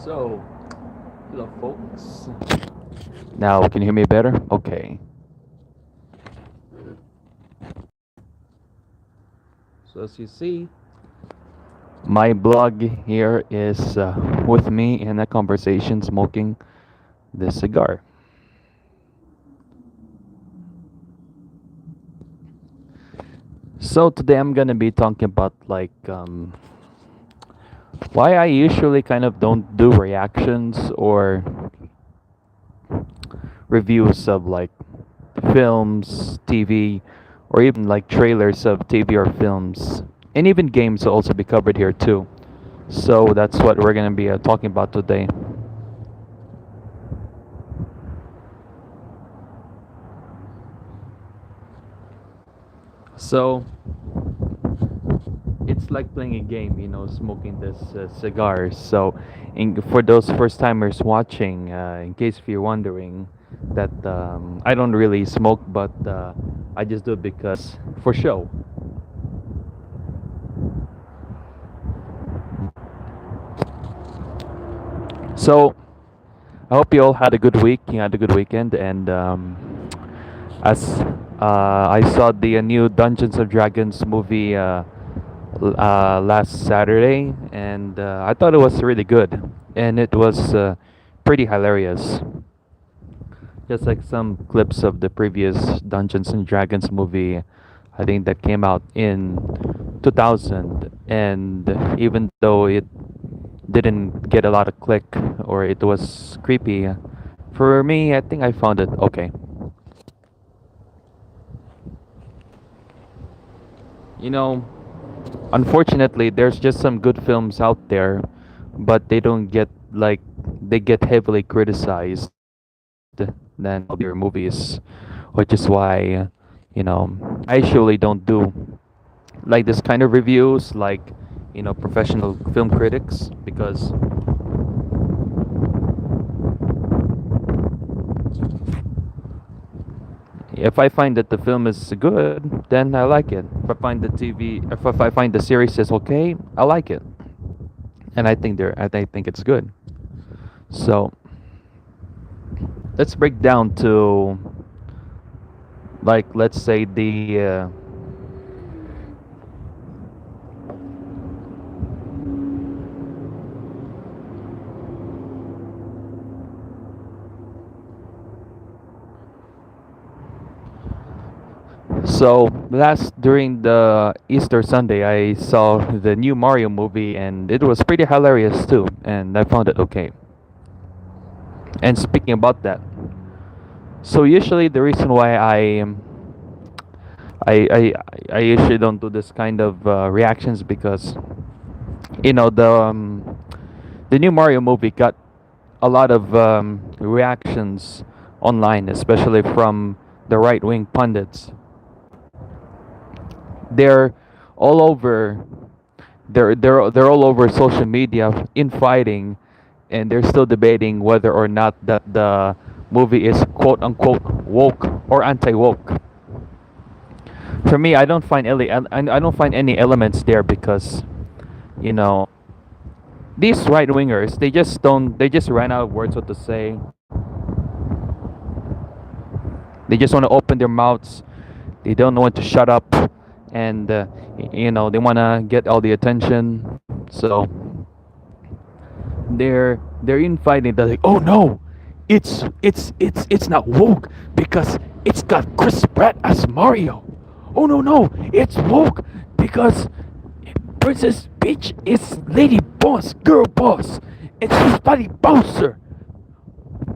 So, hello, folks. Now, can you hear me better? Okay. So, as you see, my blog here is with me in a conversation smoking this cigar. So, today I'm gonna be talking about why I usually kind of don't do reactions or reviews of like films, TV, or even like trailers of TV or films. And even games will also be covered here too. So that's what we're going to be talking about today. So it's like playing a game, smoking this cigar. So for those first timers watching, in case if you're wondering, that I don't really smoke, but I just do it because for show. So I hope you all had a good week. You had a good weekend, and as I saw the new Dungeons and Dragons movie last Saturday, and I thought it was really good, and it was pretty hilarious. Just like some clips of the previous Dungeons and Dragons movie, I think that came out in 2000, and even though it didn't get a lot of click or it was creepy, for me, I think I found it okay. You know, Unfortunately, there's just some good films out there, but they don't get like they get heavily criticized than other movies, which is why, I usually don't do like this kind of reviews, like, professional film critics, because if I find that the film is good, then I like it. If I find the series is okay, I like it, and I think it's good. So let's break down to, like, let's say last during the Easter Sunday, I saw the new Mario movie, and it was pretty hilarious too, and I found it okay. And speaking about that, so usually the reason why I I usually don't do this kind of reactions, because you know the new Mario movie got a lot of reactions online, especially from the right wing pundits. They're all over. They're all over social media in fighting, and they're still debating whether or not that the movie is quote unquote woke or anti woke. For me, I don't find any elements there, because you know these right wingers, they just ran out of words what to say. They just want to open their mouths. They don't know when to shut up, and they want to get all the attention. So they're infighting. They're like, oh no, it's not woke because it's got Chris Pratt as Mario. Oh no, it's woke because Princess Peach is lady boss, girl boss, and she's Buddy Bowser.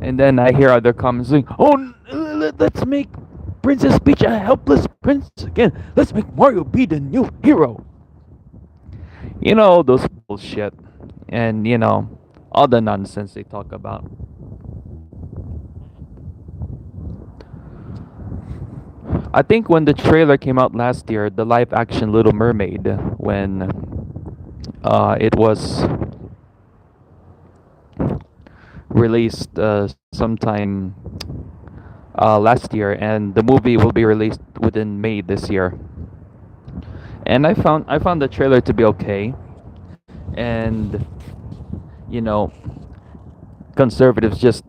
And then I hear other comments saying, "Oh, let's make Princess Peach a helpless princess again. Let's make Mario be the new hero." Those bullshit, and all the nonsense they talk about. I think when the trailer came out last year, the live action Little Mermaid, when it was released sometime last year, and the movie will be released within May this year. And I found the trailer to be okay, and you know conservatives just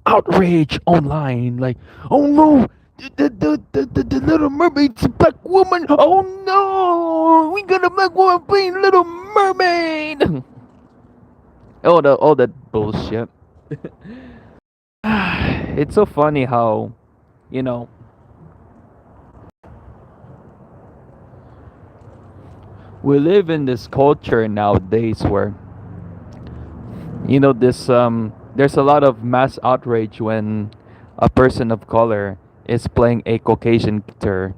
outrage online, like, oh no, the Little Mermaid's a black woman. Oh no, we got a black woman playing Little Mermaid. All that bullshit. It's so funny how, you know, we live in this culture nowadays where, this there's a lot of mass outrage when a person of color is playing a Caucasian character,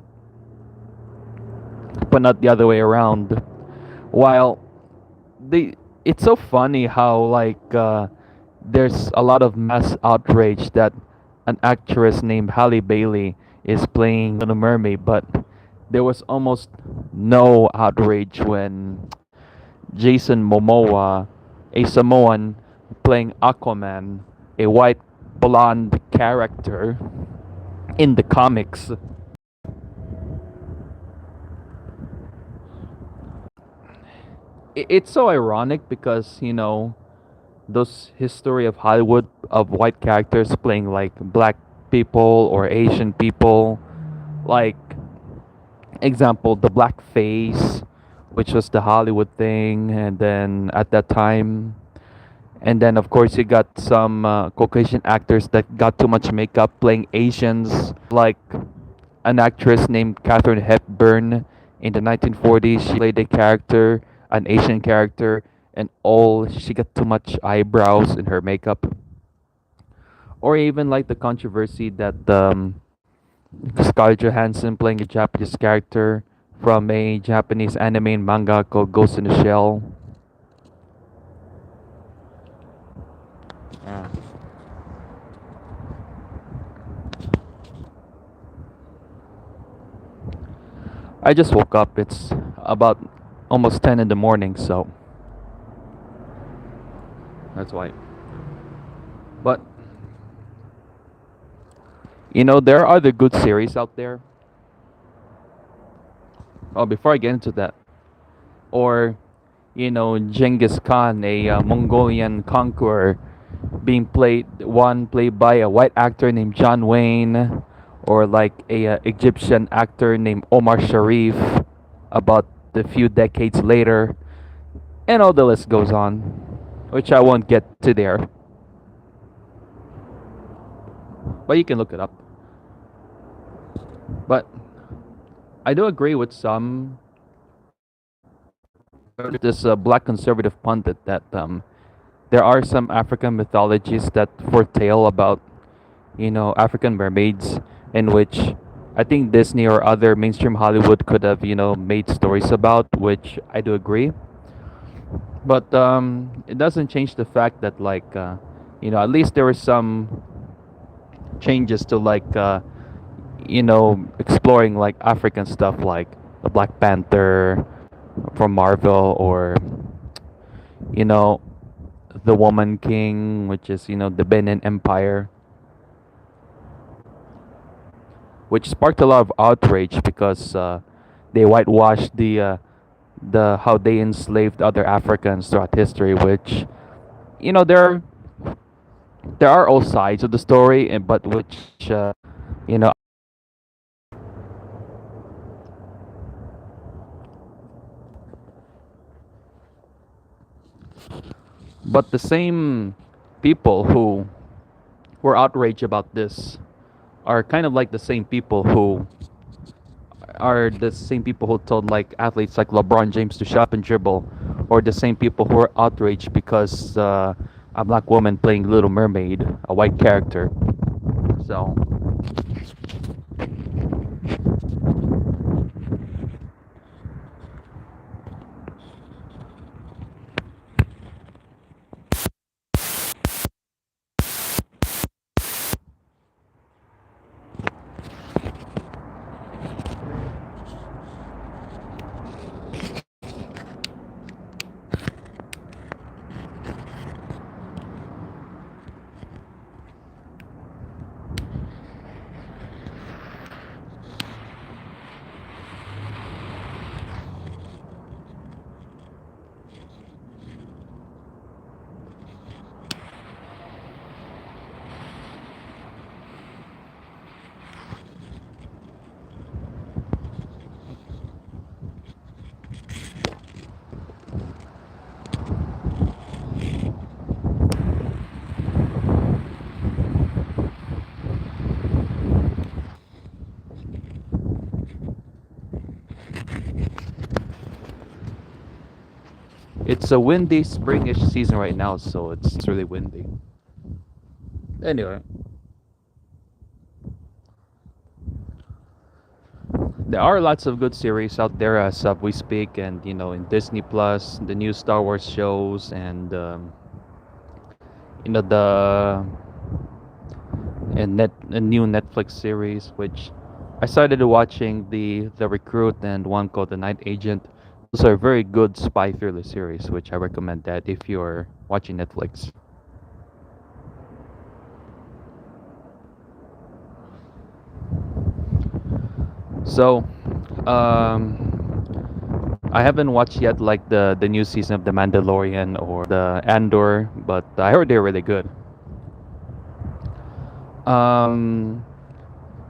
but not the other way around. While they, it's so funny how there's a lot of mass outrage that an actress named Halle Bailey is playing Little Mermaid, but there was almost no outrage when Jason Momoa, a Samoan, playing Aquaman, a white blonde character in the comics. It's so ironic because, those history of Hollywood of white characters playing like black people or Asian people, like example the blackface, which was the Hollywood thing, and then at that time, and then of course you got some Caucasian actors that got too much makeup playing Asians, like an actress named Katharine Hepburn in the 1940s. She played a character, an Asian character, and all she got too much eyebrows in her makeup. Or even like the controversy that Scarlett Johansson playing a Japanese character from a Japanese anime and manga called Ghost in the Shell. Yeah. I just woke up. It's about almost 10 in the morning, so that's why. But there are other good series out there. Oh, before I get into that, or Genghis Khan, a Mongolian conqueror, being played by a white actor named John Wayne, or like a Egyptian actor named Omar Sharif, about a few decades later, and all the list goes on, which I won't get to there, but you can look it up. But I do agree with some. This black conservative pundit that there are some African mythologies that foretell about African mermaids, in which I think Disney or other mainstream Hollywood could have made stories about, which I do agree. But it doesn't change the fact that at least there were some changes to exploring like African stuff, like the Black Panther from Marvel, or you know the Woman King, which is the Benin Empire, which sparked a lot of outrage because they whitewashed the how they enslaved other Africans throughout history. Which you know there there are all sides of the story, but which you know but the same people who were outraged about this are kind of like the same people who told like athletes like LeBron James to shut up and dribble, or the same people who are outraged because a black woman playing Little Mermaid, a white character. So It's a windy springish season right now, so it's really windy. Anyway, there are lots of good series out there as of we speak, and in Disney Plus, the new Star Wars shows, and the a new Netflix series, which I started watching the Recruit and one called The Night Agent. Those are very good spy thriller series, which I recommend that if you're watching Netflix. So, I haven't watched yet like the new season of The Mandalorian or the Andor, but I heard they're really good. Um,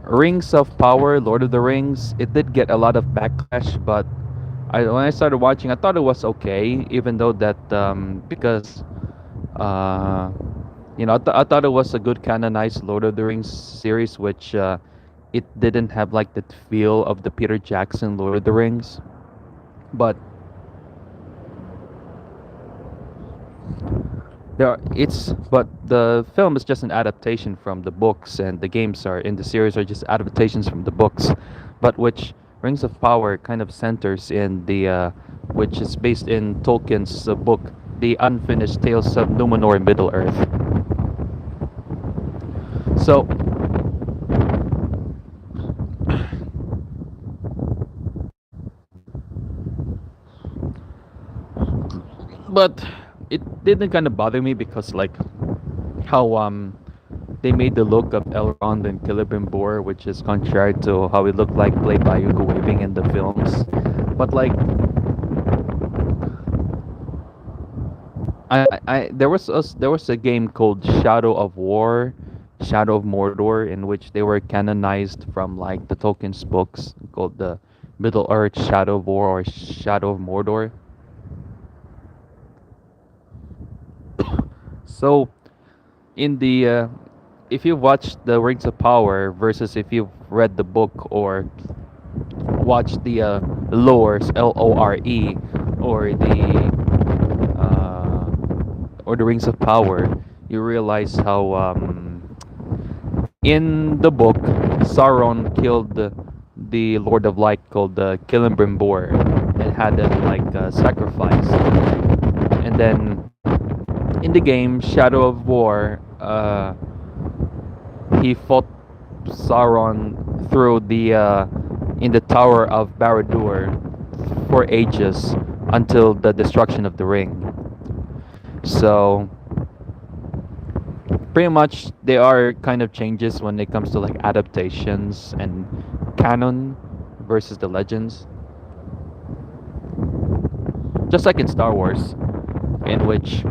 Rings of Power, Lord of the Rings, it did get a lot of backlash, but when I started watching, I thought it was okay, even though that because uh, I thought it was a good canonized Lord of the Rings series, which it didn't have like the feel of the Peter Jackson Lord of the Rings, but the film is just an adaptation from the books, and the games are in the series are just adaptations from the books, but which Rings of Power kind of centers in the which is based in Tolkien's book, The Unfinished Tales of Numenor and Middle Earth. So, but it didn't kind of bother me because like how they made the look of Elrond and Celebrimbor, which is contrary to how it looked like played by Hugo Weaving in the films. But like, there was a game called Shadow of War, Shadow of Mordor, in which they were canonized from like the Tolkien's books called the Middle Earth Shadow of War or Shadow of Mordor. So in the if you've watched the Rings of Power versus if you've read the book or watched the lores Lore or the Rings of Power, you realize how in the book Sauron killed the Lord of Light called Celebrimbor and had them like sacrificed, and then in the game Shadow of War, he fought Sauron through the in the Tower of Barad-dûr for ages until the destruction of the ring. So pretty much there are kind of changes when it comes to like adaptations and canon versus the legends. Just like in Star Wars, in which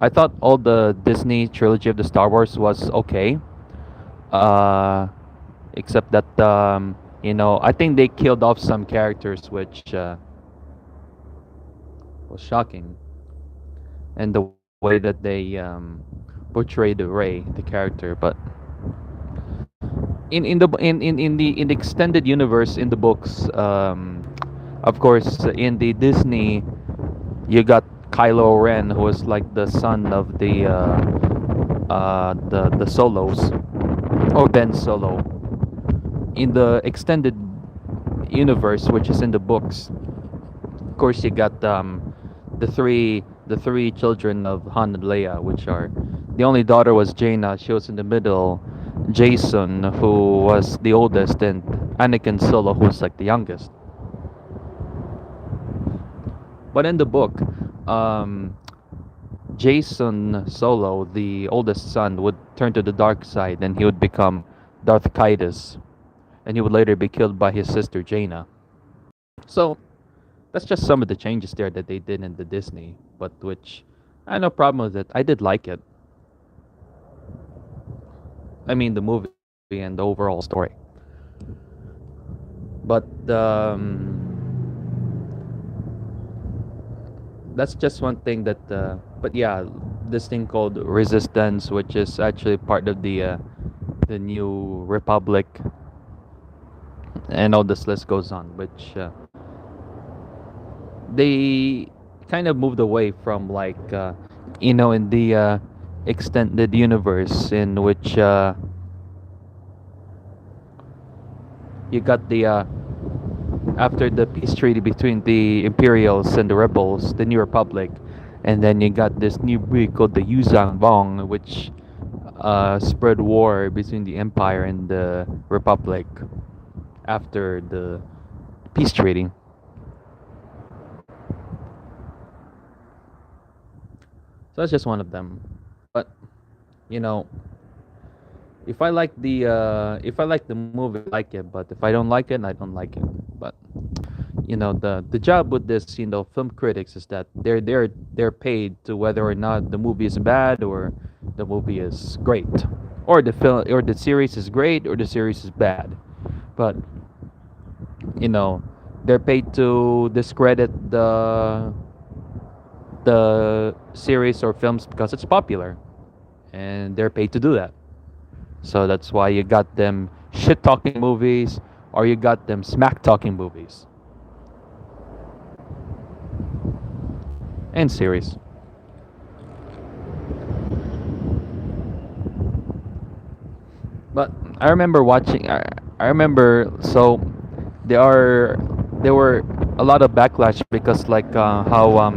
I thought all the Disney trilogy of the Star Wars was okay. Uh, Except that I think they killed off some characters, which was shocking, and the way that they portrayed Ray, the character. But in the extended universe in the books, of course, in the Disney, you got Kylo Ren, who was like the son of the Solos or Ben Solo. In the extended universe, which is in the books, of course, you got the three children of Han and Leia, which are the only daughter was Jaina. She was in the middle. Jason, who was the oldest, and Anakin Solo, who was like the youngest. But in the book, um, Jason Solo, the oldest son, would turn to the dark side, and he would become Darth Kaitis, and he would later be killed by his sister Jaina. So that's just some of the changes there that they did in the Disney, but which I had no problem with it. I did like it. I mean, the movie and the overall story. But that's just one thing that. But yeah, this thing called Resistance, which is actually part of the New Republic, and all this list goes on, which they kind of moved away from like in the extended universe in which you got the after the peace treaty between the Imperials and the rebels, the New Republic, and then you got this new breed called the Yuzang Vong, which spread war between the Empire and the Republic after the peace treaty. So that's just one of them. But you know, if I like the movie, I like it. But if I don't like it, I don't like it. But the job with this film critics is that they're paid to whether or not the movie is bad or the movie is great, or the film or the series is great or the series is bad. But you know they're paid to discredit the series or films because it's popular, and they're paid to do that. So that's why you got them shit talking movies or you got them smack talking movies and series. But I remember watching. I remember so there are there were a lot of backlash because like how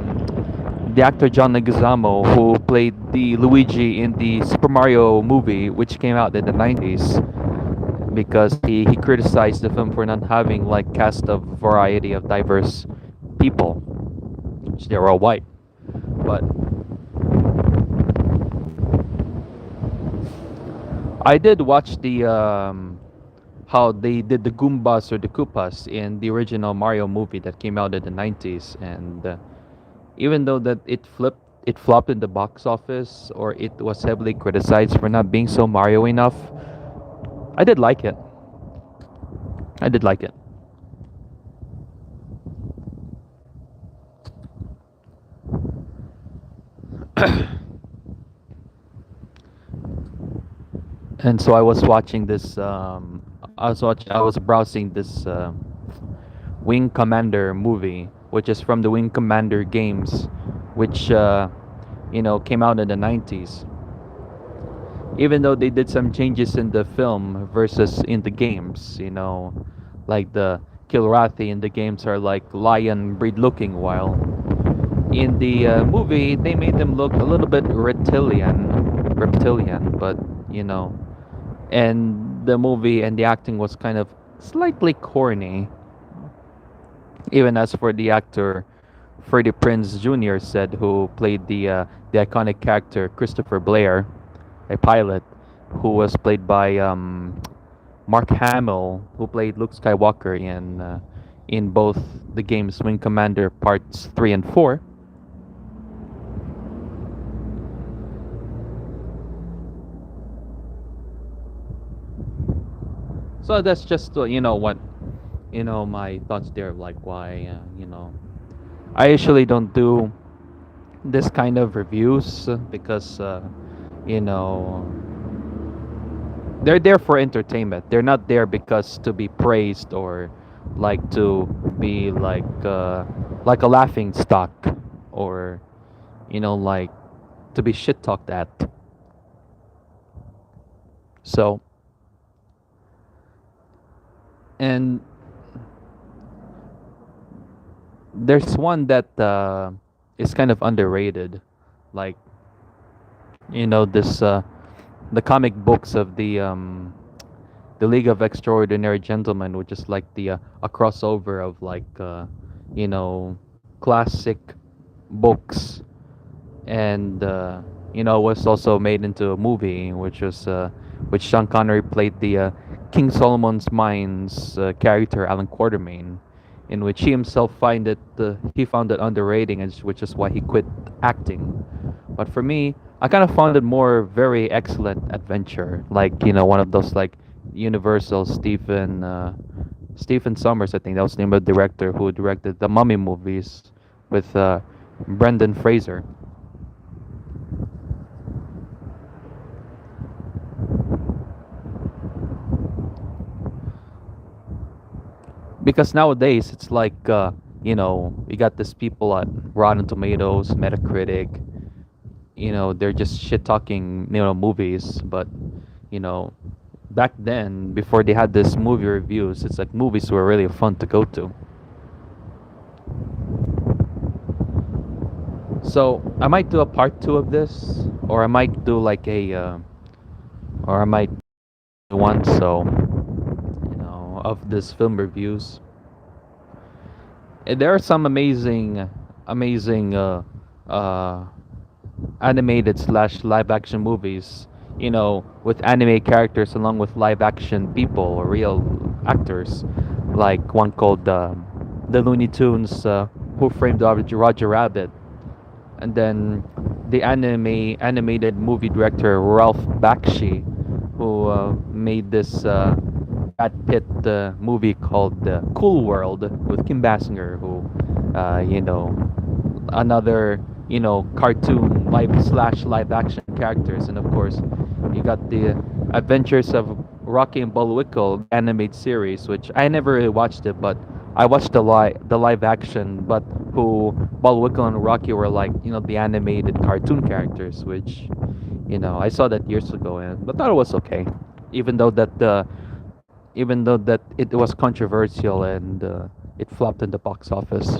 the actor John Leguizamo, who played the Luigi in the Super Mario movie, which came out in the 90s, because he criticized the film for not having like cast of variety of diverse people, which they're all white. But I did watch the how they did the Goombas or the Koopas in the original Mario movie that came out in the 90s, and even though that it flopped in the box office or it was heavily criticized for not being so Mario enough, I did like it. I did like it. And so I was watching this. I was browsing this Wing Commander movie, which is from the Wing Commander games, which came out in the 90s. Even though they did some changes in the film versus in the games, like the Kilrathi in the games are like lion breed looking, while in the movie they made them look a little bit reptilian, but you know, and the movie and the acting was kind of slightly corny. Even as for the actor Freddie Prinze Jr. said, who played the iconic character Christopher Blair, a pilot, who was played by Mark Hamill, who played Luke Skywalker in both the games Wing Commander Parts 3 and 4. So that's just what my thoughts there, like why I usually don't do this kind of reviews because you know they're there for entertainment. They're not there because to be praised or like to be like a laughing stock, or like to be shit talked at. So, and there's one that is kind of underrated, like this the comic books of the League of Extraordinary Gentlemen, which is like the a crossover of like you know classic books, and was also made into a movie, which Sean Connery played the King Solomon's Mines character Alan Quatermain, in which he himself he found it underrating, which is why he quit acting. But for me, I kind of found it more very excellent adventure, like one of those like Universal Stephen Sommers, I think that was the name of the director who directed the Mummy movies with Brendan Fraser. Because nowadays it's like you got this people at Rotten Tomatoes, Metacritic. They're just shit talking, movies. But you know, back then, before they had this movie reviews, it's like movies were really fun to go to. So I might do a part two of this, or I might do like or I might do one of this film reviews. And there are some amazing uh, animated slash live action movies, with anime characters along with live action people or real actors, like one called the Looney Tunes, Who Framed Roger Rabbit, and then the animated movie director Ralph Bakshi, who made this Brad Pitt movie called Cool World with Kim Basinger, who another cartoon live action characters. And of course you got the Adventures of Rocky and Bullwinkle, the animated series, which I never really watched it, but I watched the live action, but who Bullwinkle and Rocky were like, the animated cartoon characters, which I saw that years ago, and I thought it was okay, even though that it was controversial, and it flopped in the box office.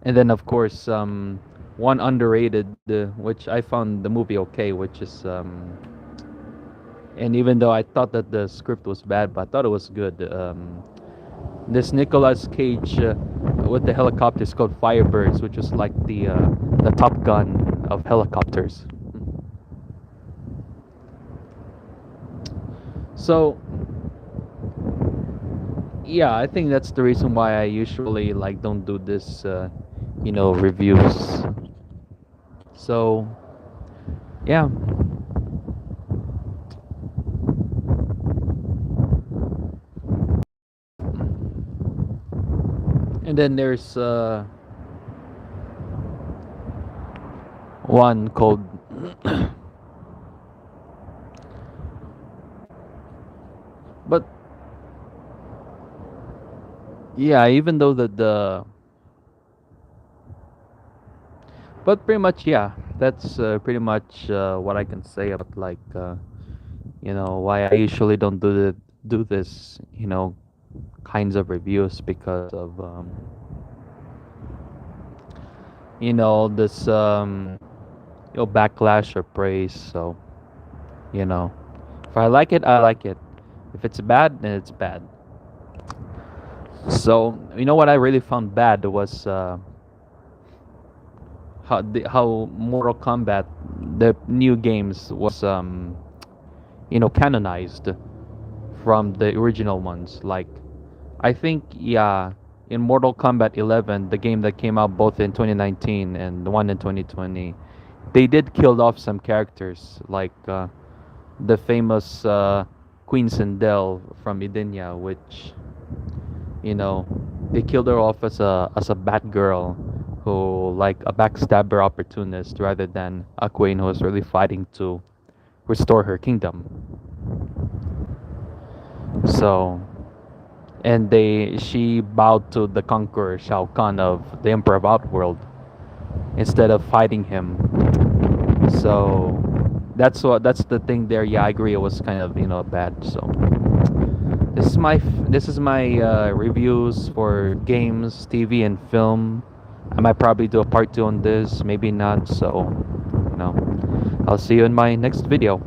And then of course, one underrated, which I found the movie okay, which is and even though I thought that the script was bad, but I thought it was good. This Nicolas Cage with the helicopters called Firebirds, which was like the Top Gun of helicopters. So yeah, I think that's the reason why I usually like don't do this, reviews. So yeah. And then there's one called but yeah, even though the but pretty much, yeah, that's pretty much what I can say about, like, why I usually don't do this, kinds of reviews, because of this backlash or praise. So if I like it, I like it. If it's bad, then it's bad. So what I really found bad was how Mortal Kombat, the new games, was canonized from the original ones. Like, I think, yeah, in Mortal Kombat 11, the game that came out both in 2019 and the one in 2020, they did kill off some characters, like the famous Queen Sindel from Edenia, which they killed her off as a bad girl, who, like, a backstabber opportunist, rather than a queen who was really fighting to restore her kingdom. So, and she bowed to the conqueror Shao Kahn of the Emperor of Outworld instead of fighting him. So that's the thing there. Yeah, I agree. It was kind of bad. So this is my reviews for games, TV, and film. I might probably do a part two on this, maybe not. So I'll see you in my next video.